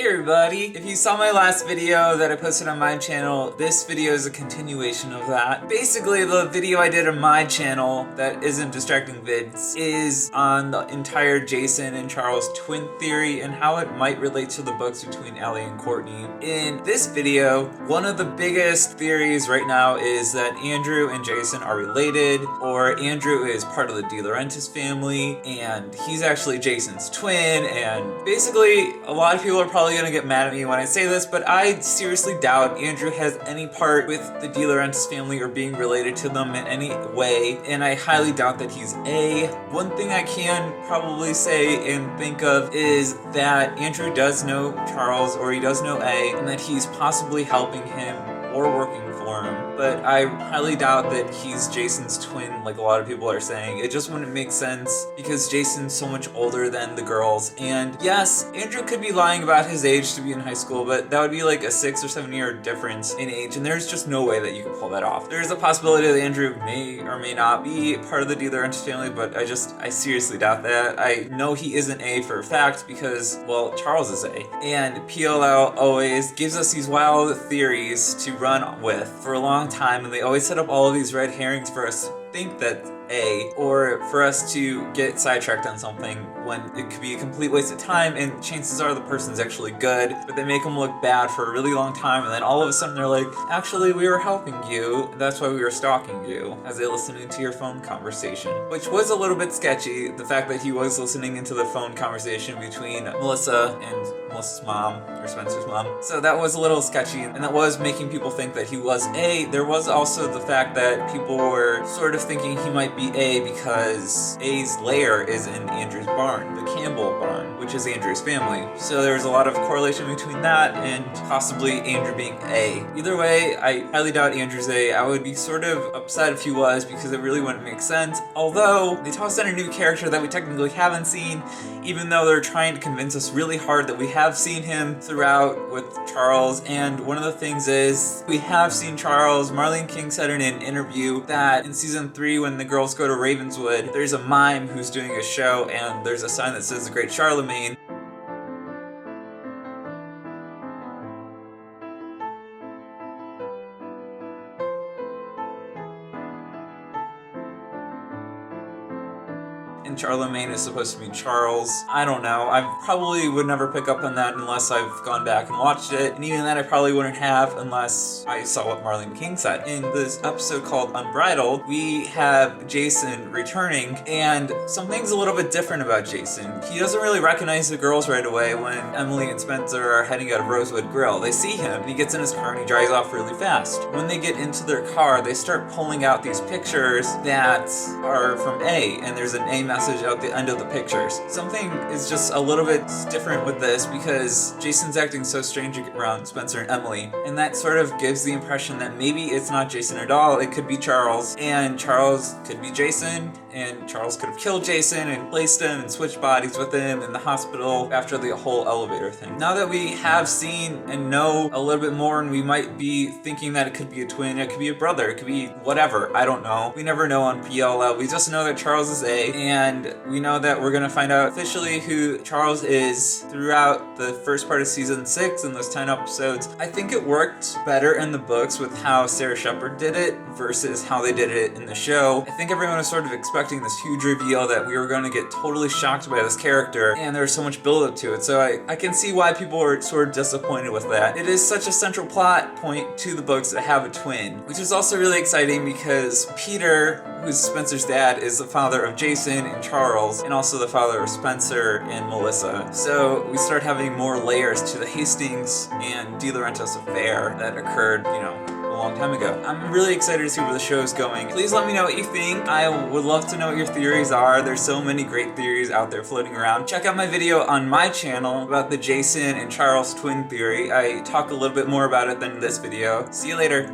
Hey everybody! If you saw my last video that I posted on my channel, this video is a continuation of that. Basically, the video I did on my channel that isn't Distracting Vids is on the entire Jason and Charles twin theory and how it might relate to the books between Ellie and Courtney. In this video, one of the biggest theories right now is that Andrew and Jason are related, or Andrew is part of the De Laurentiis family, and he's actually Jason's twin, and basically, a lot of people are probably gonna get mad at me when I say this, but I seriously doubt Andrew has any part with the De Laurentiis family or being related to them in any way, and I highly doubt that he's A. One thing I can probably say and think of is that Andrew does know Charles, or he does know A, and that he's possibly helping him or working for him, but I highly doubt that he's Jason's twin like a lot of people are saying. It just wouldn't make sense because Jason's so much older than the girls, and yes, Andrew could be lying about his age to be in high school, but that would be like a 6 or 7 year difference in age, and there's just no way that you could pull that off. There's a possibility that Andrew may or may not be part of the De Laurentiis family, but I seriously doubt that. I know he isn't A for a fact because, well, Charles is A, and PLL always gives us these wild theories to run with for a long time, and they always set up all of these red herrings for us to think that A, or for us to get sidetracked on something when it could be a complete waste of time, and chances are the person's actually good, but they make them look bad for a really long time, and then all of a sudden they're like, actually we were helping you, that's why we were stalking you, as they listened into your phone conversation. Which was a little bit sketchy, the fact that he was listening into the phone conversation between Melissa and Melissa's mom, or Spencer's mom. So that was a little sketchy, and that was making people think that he was A. There was also the fact that people were sort of thinking he might be A because A's lair is in Andrew's barn, the Campbell barn, which is Andrew's family. So there was a lot of correlation between that and possibly Andrew being A. Either way, I highly doubt Andrew's A. I would be sort of upset if he was because it really wouldn't make sense. Although, they tossed in a new character that we technically haven't seen, even though they're trying to convince us really hard that we have seen him throughout with Charles. And one of the things is, we have seen Charles. Marlene King said in an interview that in season 3 when the girls go to Ravenswood, there's a mime who's doing a show and there's a sign that says The Great Charlemagne. And Charlemagne is supposed to be Charles. I don't know. I probably would never pick up on that unless I've gone back and watched it. And even that I probably wouldn't have unless I saw what Marlene King said. In this episode called Unbridled, we have Jason returning, and something's a little bit different about Jason. He doesn't really recognize the girls right away when Emily and Spencer are heading out of Rosewood Grill. They see him, and he gets in his car and he drives off really fast. When they get into their car, they start pulling out these pictures that are from A, and there's an A message out the end of the pictures. Something is just a little bit different with this because Jason's acting so strange around Spencer and Emily, and that sort of gives the impression that maybe it's not Jason at all, it could be Charles, and Charles could be Jason, and Charles could have killed Jason and placed him and switched bodies with him in the hospital after the whole elevator thing. Now that we have seen and know a little bit more, and we might be thinking that it could be a twin, it could be a brother, it could be whatever, I don't know. We never know on PLL. We just know that Charles is A, and we know that we're gonna find out officially who Charles is throughout the first part of season 6 in those 10 episodes. I think it worked better in the books with how Sarah Shepard did it versus how they did it in the show. I think everyone was sort of expecting this huge reveal that we were going to get totally shocked by this character, and there was so much build up to it, so I can see why people were sort of disappointed with that. It is such a central plot point to the books that have a twin, which is also really exciting because Peter, who's Spencer's dad, is the father of Jason and Charles, and also the father of Spencer and Melissa. So we start having more layers to the Hastings and De Laurentiis affair that occurred, you know, a long time ago. I'm really excited to see where the show is going. Please let me know what you think. I would love to know what your theories are. There's so many great theories out there floating around. Check out my video on my channel about the Jason and Charles twin theory. I talk a little bit more about it than this video. See you later.